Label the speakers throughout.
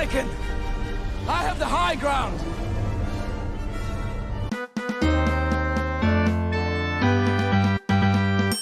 Speaker 1: Anakin! I have the high ground!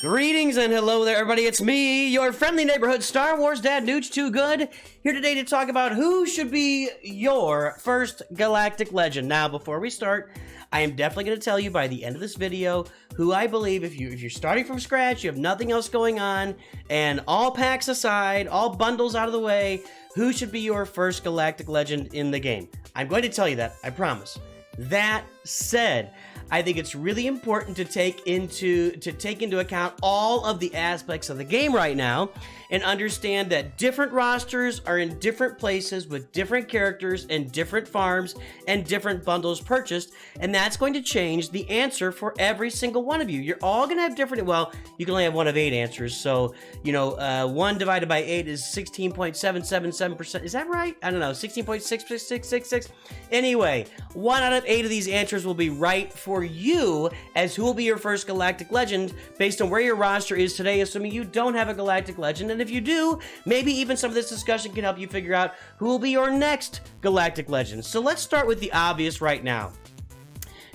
Speaker 2: Greetings and hello there, everybody. It's me, your friendly neighborhood Star Wars dad, Nooch Too Good, here today to talk about who should be your first galactic legend. Now, before we start, I am definitely going to tell you by the end of this video who I believe, if you're starting from scratch, you have nothing else going on, and all packs aside, all bundles out of the way, who should be your first galactic legend in the game. I'm going to tell you that, I promise. That said, I think it's really important to take into account all of the aspects of the game right now and understand that different rosters are in different places with different characters and different farms and different bundles purchased, and that's going to change the answer for every single one of you. You're all going to have different, well, you can only have one of 8 answers, so, 1 divided by 8 is 16.777%. Is that right? I don't know, 16.6666. Anyway, 1 out of 8 of these answers will be right for you as who will be your first galactic legend based on where your roster is today, assuming you don't have a galactic legend. And if you do, maybe even some of this discussion can help you figure out who will be your next galactic legend. So let's start with the obvious right now.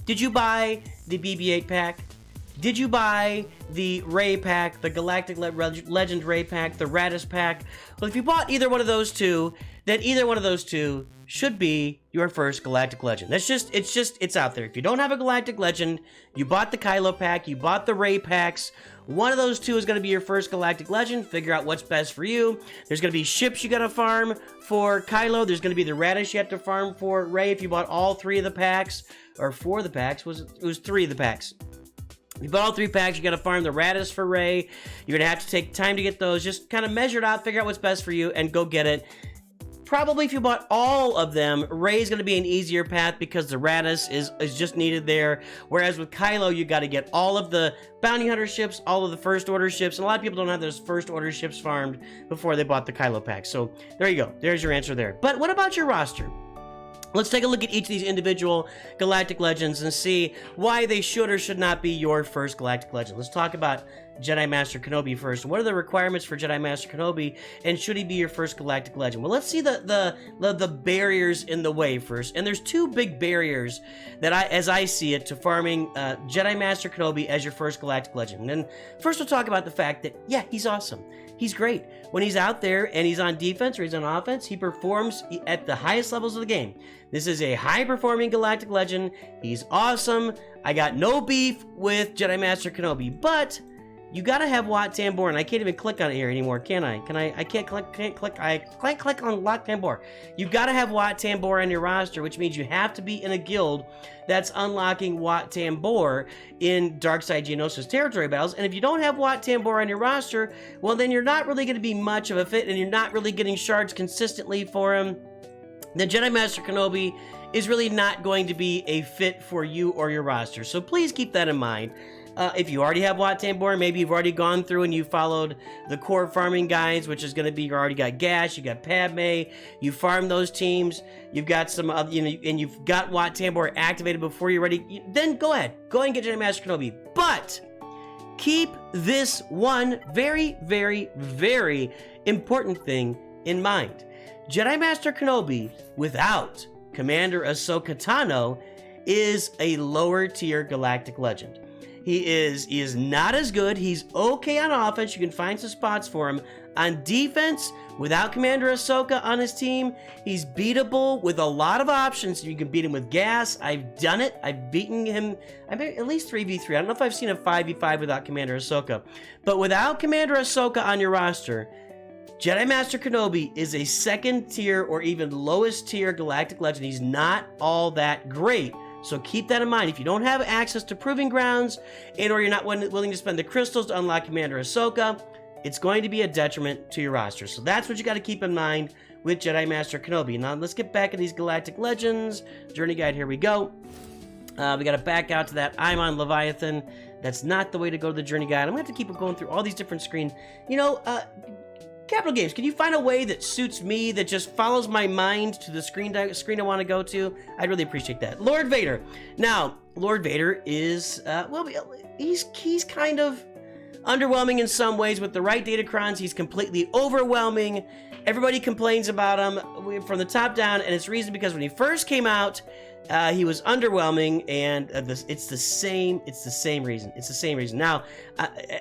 Speaker 2: Did you buy the BB-8 pack? Did you buy the Rey pack, the Galactic Legend Rey pack, the Radis pack? Well, if you bought either one of those two, then either one of those two should be your first galactic legend. It's out there. If you don't have a galactic legend, you bought the Kylo pack, you bought the Rey packs, one of those two is going to be your first galactic legend. Figure out what's best for you. There's going to be ships you got to farm for Kylo. There's going to be the Radis you have to farm for Rey if you bought all 3 of the packs, or 4 of the packs. It was 3 of the packs. You bought all 3 packs, you got to farm the Radis for Rey. You're going to have to take time to get those. Just kind of measure it out, figure out what's best for you, and go get it. Probably if you bought all of them, Rey's going to be an easier path because the Radis is just needed there. Whereas with Kylo, you got to get all of the bounty hunter ships, all of the first order ships, and a lot of people don't have those first order ships farmed before they bought the Kylo pack. So there you go. There's your answer there. But what about your roster? Let's take a look at each of these individual galactic legends and see why they should or should not be your first galactic legend. Let's talk about Jedi Master Kenobi first. What are the requirements for Jedi Master Kenobi, and should he be your first galactic legend? Well, let's see the barriers in the way first. And there's 2 big barriers that as I see it, to farming Jedi Master Kenobi as your first galactic legend. And first we'll talk about the fact that, yeah, he's awesome. He's great. When he's out there and he's on defense or he's on offense, he performs at the highest levels of the game. This is a high-performing galactic legend. He's awesome. I got no beef with Jedi Master Kenobi, but you gotta have Wat Tambor, and I can't even click on it here anymore, can I? I can't click on Wat Tambor. You've gotta have Wat Tambor on your roster, which means you have to be in a guild that's unlocking Wat Tambor in Darkside Geonosis territory battles. And if you don't have Wat Tambor on your roster, well, then you're not really gonna be much of a fit, and you're not really getting shards consistently for him. Then Jedi Master Kenobi is really not going to be a fit for you or your roster. So please keep that in mind. If you already have Wat Tambor, maybe you've already gone through and you followed the core farming guides, which is going to be, you already got Gash, you got Padme, you farmed those teams, you've got some, and you've got Wat Tambor activated before you're ready, then go ahead and get Jedi Master Kenobi. But keep this one very, very, very important thing in mind. Jedi Master Kenobi without Commander Ahsoka Tano is a lower tier galactic legend. He is not as good. He's okay on offense. You can find some spots for him. On defense, without Commander Ahsoka on his team, he's beatable with a lot of options. You can beat him with gas. I've done it. I've beaten him. I mean, at least 3v3. I don't know if I've seen a 5v5 without Commander Ahsoka. But without Commander Ahsoka on your roster, Jedi Master Kenobi is a second tier or even lowest tier galactic legend. He's not all that great. So keep that in mind. If you don't have access to Proving Grounds, and or you're not willing to spend the crystals to unlock Commander Ahsoka, it's going to be a detriment to your roster. So that's what you got to keep in mind with Jedi Master Kenobi. Now let's get back to these galactic legends. Journey guide, here we go. We got to back out to that I'm on Leviathan. That's not the way to go to the journey guide. I'm going to have to keep going through all these different screens. Capital Games, can you find a way that suits me, that just follows my mind to the screen I want to go to? I'd really appreciate that. Lord Vader. Now, Lord Vader is, he's kind of underwhelming in some ways. With the right datacrons, he's completely overwhelming. Everybody complains about him from the top down, and it's reason because when he first came out, he was underwhelming, and it's the same reason. It's the same reason now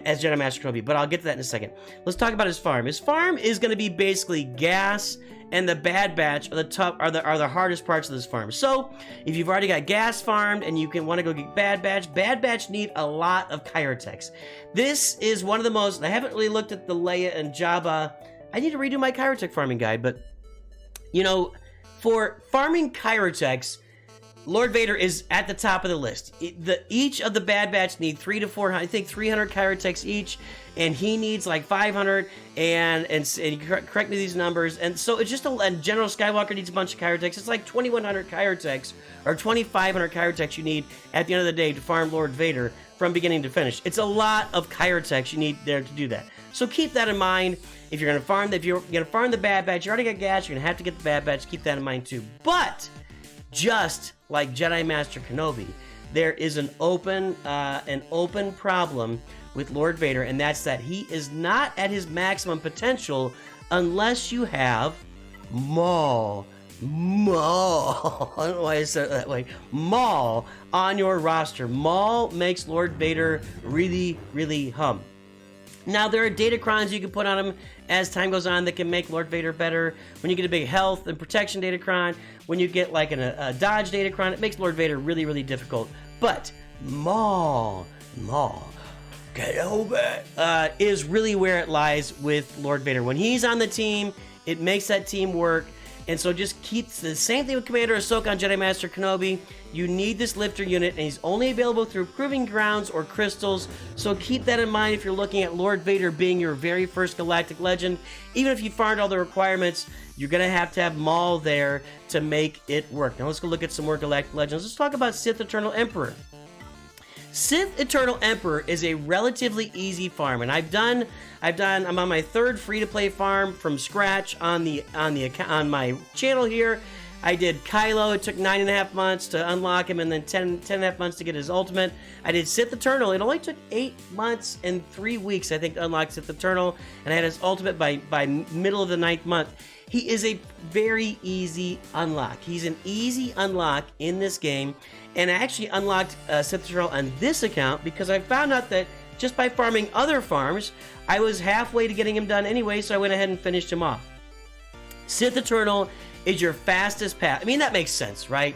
Speaker 2: as Jedi Master Kenobi, but I'll get to that in a second. Let's talk about his farm. His farm is going to be basically gas, and the Bad Batch are the hardest parts of this farm. So if you've already got gas farmed and you want to go get Bad Batch need a lot of Kyrotechs. This is one of the most. I haven't really looked at the Leia and Jabba. I need to redo my Kyrotech farming guide, but you know, for farming Kyrotechs, Lord Vader is at the top of the list. Each of the Bad Batch need 300 to 400, I think 300 Kyrotechs each, and he needs like 500. And correct me these numbers. And so it's just and General Skywalker needs a bunch of Kyrotechs. It's like 2,100 Kyrotechs or 2,500 Kyrotechs you need at the end of the day to farm Lord Vader from beginning to finish. It's a lot of Kyrotechs you need there to do that. So keep that in mind. If you're gonna farm the Bad Batch, you already got gas. You're gonna have to get the Bad Batch. Keep that in mind too. But just like Jedi Master Kenobi, there is an open problem with Lord Vader, and that's that he is not at his maximum potential unless you have Maul. I don't know why I said it that way. Maul on your roster. Maul makes Lord Vader really, really hum. Now, there are datacrons you can put on him as time goes on that can make Lord Vader better. When you get a big health and protection datacron, when you get like a dodge datacron, it makes Lord Vader really, really difficult. But Maul, Kenobi, is really where it lies with Lord Vader. When he's on the team, it makes that team work. And so just keep the same thing with Commander Ahsoka on Jedi Master Kenobi. You need this lifter unit, and he's only available through Proving Grounds or Crystals. So keep that in mind if you're looking at Lord Vader being your very first Galactic Legend. Even if you farmed all the requirements, you're going to have Maul there to make it work. Now let's go look at some more Galactic Legends. Let's talk about Sith Eternal Emperor. Sith Eternal Emperor is a relatively easy farm, and I'm on my third free-to-play farm from scratch on my channel here. I did Kylo. It took 9.5 months to unlock him, and then 10.5 months to get his ultimate. I did Sith Eternal. It only took 8 months and 3 weeks, I think, to unlock Sith Eternal, and I had his ultimate by middle of the 9th month. He is a very easy unlock. He's an easy unlock in this game, and I actually unlocked Sith Eternal on this account because I found out that just by farming other farms, I was halfway to getting him done anyway, so I went ahead and finished him off. Sith Eternal is your fastest path. I mean, that makes sense, right?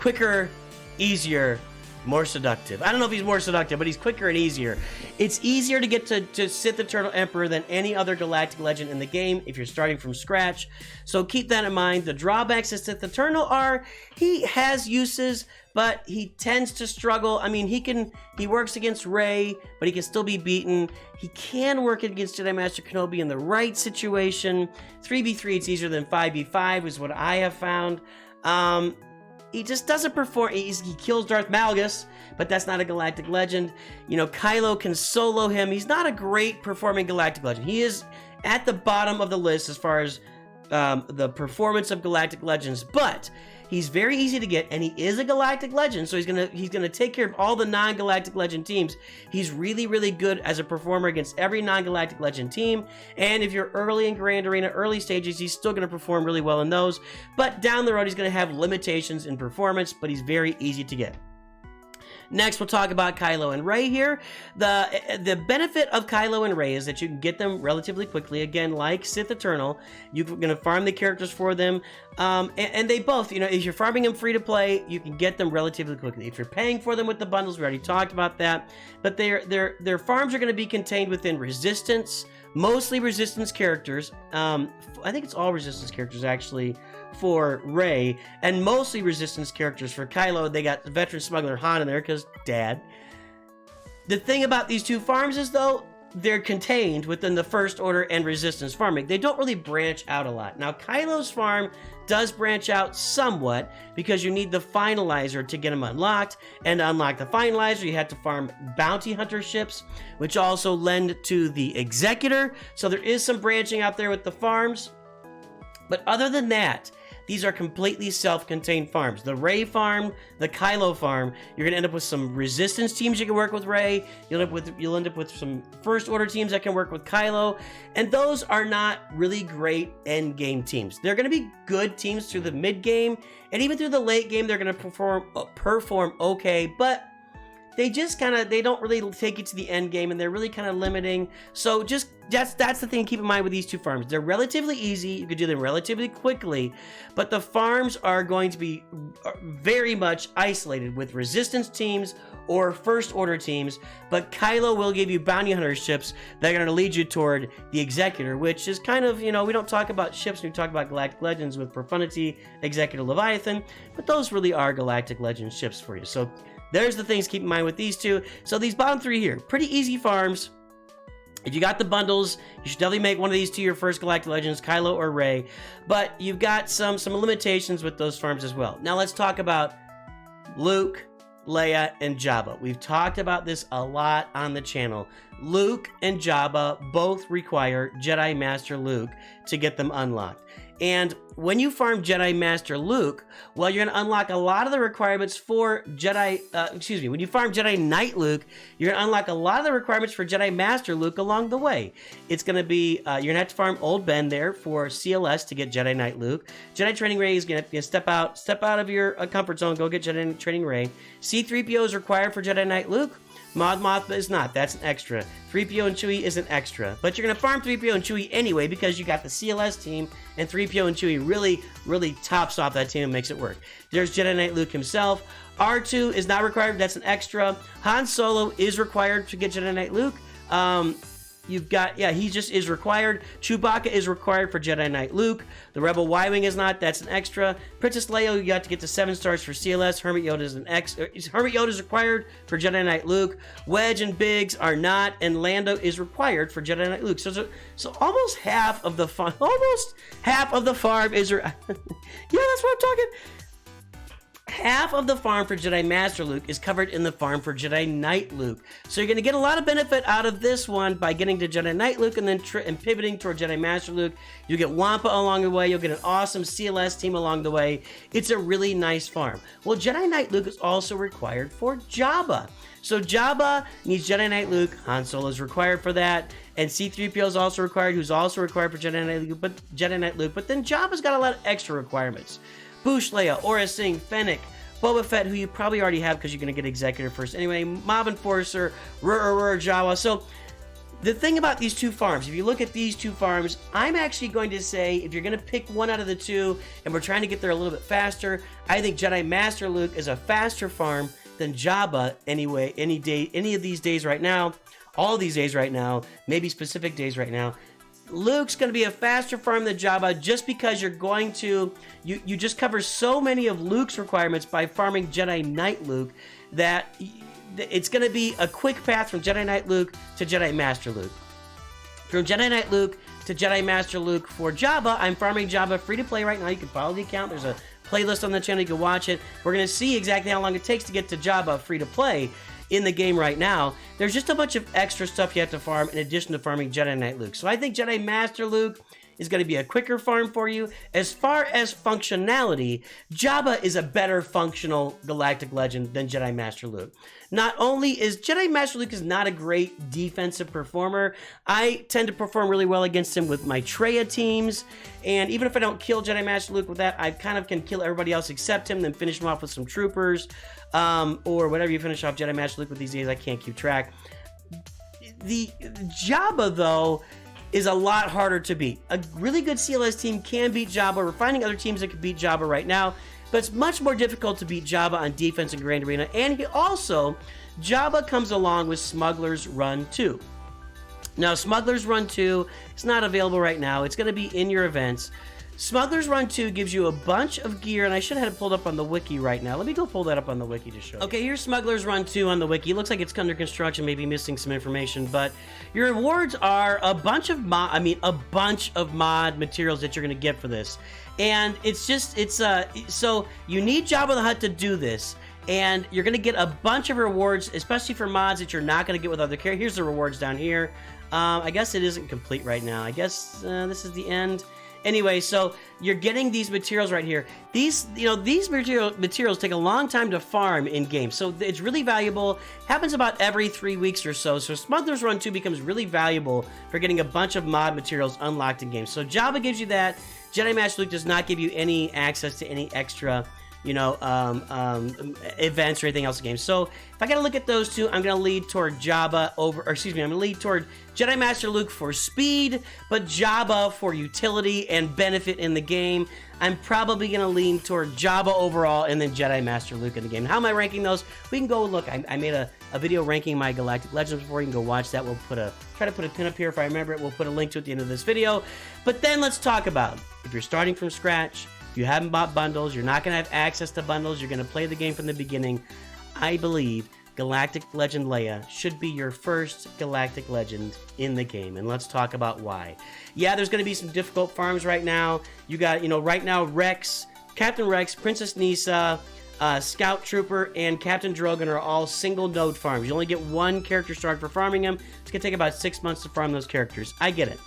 Speaker 2: Quicker, easier, more seductive. I don't know if he's more seductive, but he's quicker and easier. It's easier to get to Sith Eternal Emperor than any other Galactic Legend in the game if you're starting from scratch. So keep that in mind. The drawbacks of Sith Eternal are he has uses, but he tends to struggle. I mean, he works against Rey, but he can still be beaten. He can work against Jedi Master Kenobi in the right situation. 3v3, it's easier than 5v5 is what I have found. He just doesn't perform. He kills Darth Malgus, but that's not a Galactic Legend. You know, Kylo can solo him. He's not a great performing Galactic Legend. He is at the bottom of the list as far as the performance of Galactic Legends, but he's very easy to get, and he is a Galactic Legend, so he's gonna take care of all the non-Galactic Legend teams. He's really, really good as a performer against every non-Galactic Legend team, and if you're early in Grand Arena, early stages, he's still gonna perform really well in those, but down the road, he's gonna have limitations in performance, but he's very easy to get. Next, we'll talk about Kylo and Rey here. The benefit of Kylo and Rey is that you can get them relatively quickly. Again, like Sith Eternal, you're going to farm the characters for them. And they both, you know, if you're farming them free to play, you can get them relatively quickly. If you're paying for them with the bundles, we already talked about that. But their farms are going to be contained within Resistance, mostly Resistance characters. I think it's all Resistance characters, actually, for Rey, and mostly Resistance characters for Kylo. They got Veteran Smuggler Han in there, because Dad. The thing about these two farms is, though, they're contained within the First Order and Resistance farming. They don't really branch out a lot. Now, Kylo's farm does branch out somewhat, because you need the Finalizer to get them unlocked, and to unlock the Finalizer, you have to farm Bounty Hunter ships, which also lend to the Executor, so there is some branching out there with the farms. But other than that, these are completely self-contained farms. The Rey farm, the Kylo farm, you're gonna end up with some resistance teams you can work with Rey. You'll end up with some first order teams that can work with Kylo, and those are not really great end game teams. They're gonna be good teams through the mid game, and even through the late game, they're gonna perform okay, but they just they don't really take you to the end game, and they're really kind of limiting. So just that's the thing to keep in mind with these two farms. They're relatively easy. You can do them relatively quickly, but the farms are going to be very much isolated with resistance teams or first order teams. But Kylo will give you bounty hunter ships that are going to lead you toward the Executor, which is kind of, we don't talk about ships when we talk about Galactic Legends with Profundity, Executor, Leviathan, but those really are Galactic Legends ships for you. So there's the things to keep in mind with these two. So these bottom three here, pretty easy farms. If you got the bundles, you should definitely make one of these two your first Galactic Legends, Kylo or Rey. But you've got some limitations with those farms as well. Now let's talk about Luke, Leia, and Jabba. We've talked about this a lot on the channel. Luke and Jabba both require Jedi Master Luke to get them unlocked. And when you farm Jedi Master Luke, well, you're going to unlock a lot of the requirements for when you farm Jedi Knight Luke, you're going to unlock a lot of the requirements for Jedi Master Luke along the way. It's going to be, you're going to have to farm Old Ben there for CLS to get Jedi Knight Luke. Jedi Training Rey is going to step out of your comfort zone, go get Jedi Training Rey. C-3PO is required for Jedi Knight Luke. Moth is not. That's an extra. 3PO and Chewie is an extra. But you're going to farm 3PO and Chewie anyway because you got the CLS team, and 3PO and Chewie really tops off that team and makes it work. There's Jedi Knight Luke himself. R2 is not required. That's an extra. Han Solo is required to get Jedi Knight Luke. You've got, he just is required. Chewbacca is required for Jedi Knight Luke. The Rebel Y-Wing is not. That's an extra. Princess Leia, you got to get to 7 stars for CLS. Hermit Yoda is Hermit Yoda is required for Jedi Knight Luke. Wedge and Biggs are not, and Lando is required for Jedi Knight Luke. So almost half of the farm is. Yeah, that's what I'm talking. Half of the farm for Jedi Master Luke is covered in the farm for Jedi Knight Luke. So you're going to get a lot of benefit out of this one by getting to Jedi Knight Luke and then pivoting toward Jedi Master Luke. You get Wampa along the way. You'll get an awesome CLS team along the way. It's a really nice farm. Well, Jedi Knight Luke is also required for Jabba. So Jabba needs Jedi Knight Luke. Han Solo is required for that. And C-3PO is also required, who's also required for Jedi Knight Luke. But then Jabba's got a lot of extra requirements. Boushh Leia, Aurra Sing, Fennec, Boba Fett, who you probably already have because you're going to get Executor first. Anyway, Mob Enforcer, Jawa. So the thing about these two farms, if you look at these two farms, I'm actually going to say if you're going to pick one out of the two and we're trying to get there a little bit faster, I think Jedi Master Luke is a faster farm than Jabba anyway, any of these days right now, all these days right now, maybe specific days right now. Luke's going to be a faster farm than Jabba just because you're going to, you just cover so many of Luke's requirements by farming Jedi Knight Luke that it's going to be a quick path from Jedi Knight Luke to Jedi Master Luke. From Jedi Knight Luke to Jedi Master Luke for Jabba, I'm farming Jabba free to play right now. You can follow the account. There's a playlist on the channel. You can watch it. We're going to see exactly how long it takes to get to Jabba free to play in the game right now. There's just a bunch of extra stuff you have to farm in addition to farming Jedi Knight Luke. So I think Jedi Master Luke is going to be a quicker farm for you. As far as functionality, Jabba is a better functional Galactic Legend than Jedi Master Luke. Not only is Jedi Master Luke is not a great defensive performer, I tend to perform really well against him with my Traya teams, and even if I don't kill Jedi Master Luke with that, I kind of can kill everybody else except him, then finish him off with some troopers, or whatever you finish off Jedi Master Luke with these days. I can't keep track. The Jabba, though, is a lot harder to beat. A really good CLS team can beat Jabba. We're finding other teams that can beat Jabba right now, but it's much more difficult to beat Jabba on defense in Grand Arena. And Jabba comes along with Smuggler's Run 2. Now, Smuggler's Run 2 is not available right now. It's going to be in your events. Smuggler's Run 2 gives you a bunch of gear, and I should have it pulled up on the wiki right now. Let me go pull that up on the wiki to show you. Okay, here's Smuggler's Run 2 on the wiki. It looks like it's under construction, maybe missing some information, but your rewards are a bunch of mod materials that you're going to get for this. And so you need Jabba the Hutt to do this, and you're going to get a bunch of rewards, especially for mods that you're not going to get with other characters. Here's the rewards down here. I guess it isn't complete right now. I guess this is the end. Anyway, so you're getting these materials right here. These, these materials take a long time to farm in games, so it's really valuable. Happens about every 3 weeks or so. So Smuggler's Run 2 becomes really valuable for getting a bunch of mod materials unlocked in games. So Jabba gives you that. Jedi Master Luke does not give you any access to any extra, events or anything else in games. So if I gotta look at those two, I'm gonna lead toward Jabba I'm gonna lead toward Jedi Master Luke for speed, but Jabba for utility and benefit in the game. I'm probably gonna lean toward Jabba overall and then Jedi Master Luke in the game. How am I ranking those? We can go look. I made a video ranking my Galactic Legends before. You can go watch that. We'll try to put a pin up here if I remember it. We'll put a link to it at the end of this video. But then let's talk about, if you're starting from scratch, you haven't bought bundles, you're not going to have access to bundles, you're going to play the game from the beginning, I believe Galactic Legend Leia should be your first Galactic Legend in the game. And let's talk about why. Yeah, there's going to be some difficult farms right now. You got, right now, Rex, Captain Rex, Princess Nisa, Scout Trooper, and Captain Drogon are all single node farms. You only get one character started for farming them. It's going to take about 6 months to farm those characters. I get it.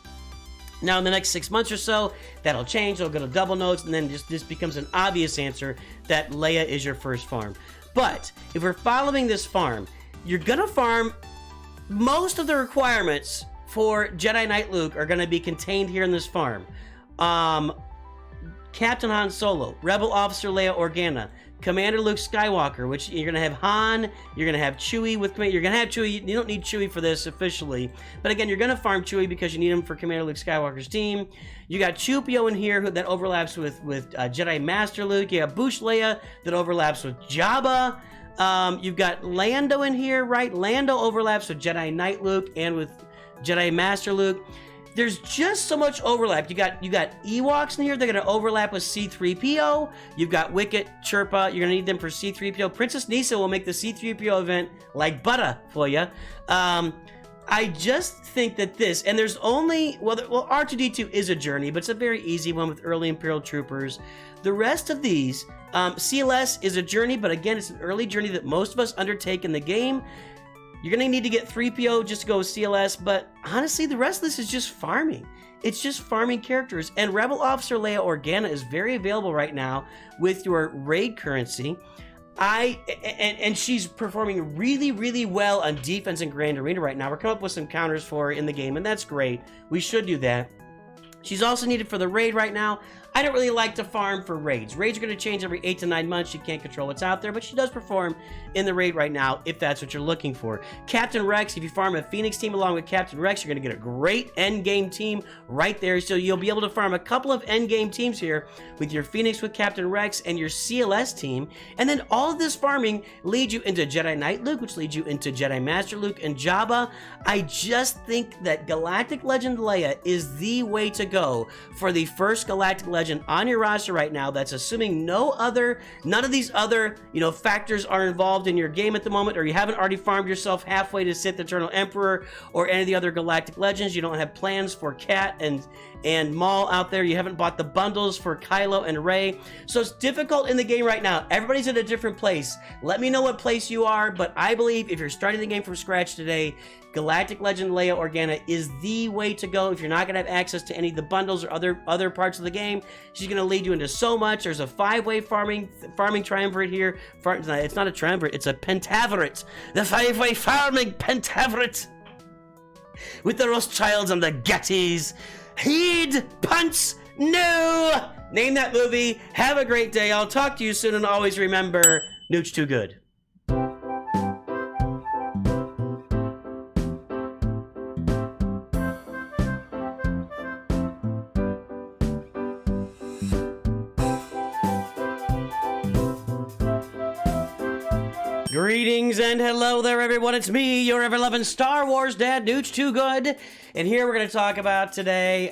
Speaker 2: Now, in the next 6 months or so, that'll change. They'll go to double nodes, and then this becomes an obvious answer that Leia is your first farm. But if we're following this farm, you're going to farm most of the requirements for Jedi Knight Luke are going to be contained here in this farm. Captain Han Solo, Rebel Officer Leia Organa, Commander Luke Skywalker, which you're going to have Han, you're going to have Chewie with You're going to have Chewie. You don't need Chewie for this officially. But again, you're going to farm Chewie because you need him for Commander Luke Skywalker's team. You got Chupio in here that overlaps with Jedi Master Luke. You have Boushh Leia that overlaps with Jabba. You've got Lando in here, right? Lando overlaps with Jedi Knight Luke and with Jedi Master Luke. There's just so much overlap. You got Ewoks in here. They're going to overlap with C-3PO. You've got Wicket, Chirpa. You're going to need them for C-3PO. Princess Nisa will make the C-3PO event like butter for you. I just think that this, and there's only, well, R2-D2 is a journey, but it's a very easy one with early Imperial Troopers. The rest of these, CLS is a journey, but again, it's an early journey that most of us undertake in the game. You're going to need to get 3PO just to go with CLS, but honestly, the rest of this is just farming. It's just farming characters. And Rebel Officer Leia Organa is very available right now with your raid currency. And she's performing really, really well on defense in Grand Arena right now. We're coming up with some counters for her in the game, and that's great. We should do that. She's also needed for the raid right now. I don't really like to farm for raids. Raids are going to change every 8 to 9 months. You can't control what's out there, but she does perform in the raid right now if that's what you're looking for. Captain Rex, if you farm a Phoenix team along with Captain Rex, you're going to get a great endgame team right there. So you'll be able to farm a couple of endgame teams here with your Phoenix with Captain Rex and your CLS team. And then all of this farming leads you into Jedi Knight Luke, which leads you into Jedi Master Luke and Jabba. I just think that Galactic Legend Leia is the way to go for the first Galactic Legend on your roster right now. That's assuming none of these other, factors are involved in your game at the moment, or you haven't already farmed yourself halfway to Sith Eternal Emperor or any of the other Galactic Legends. You don't have plans for Cat and Maul out there. You haven't bought the bundles for Kylo and Rey. So it's difficult in the game right now. Everybody's at a different place. Let me know what place you are, but I believe if you're starting the game from scratch today, Galactic Legend Leia Organa is the way to go. If you're not going to have access to any of the bundles or other parts of the game, she's going to lead you into so much. There's a 5-way farming triumvirate here. It's not a triumvirate, it's a pentaverate. The 5-way farming pentaverate with the Rothschilds and the Gettys. Heed, punch, no! Name that movie. Have a great day. I'll talk to you soon, and always remember, Nooch too good. Greetings and hello there, everyone. It's me, your ever-loving Star Wars dad, Nooch Too Good. And here we're going to talk about today,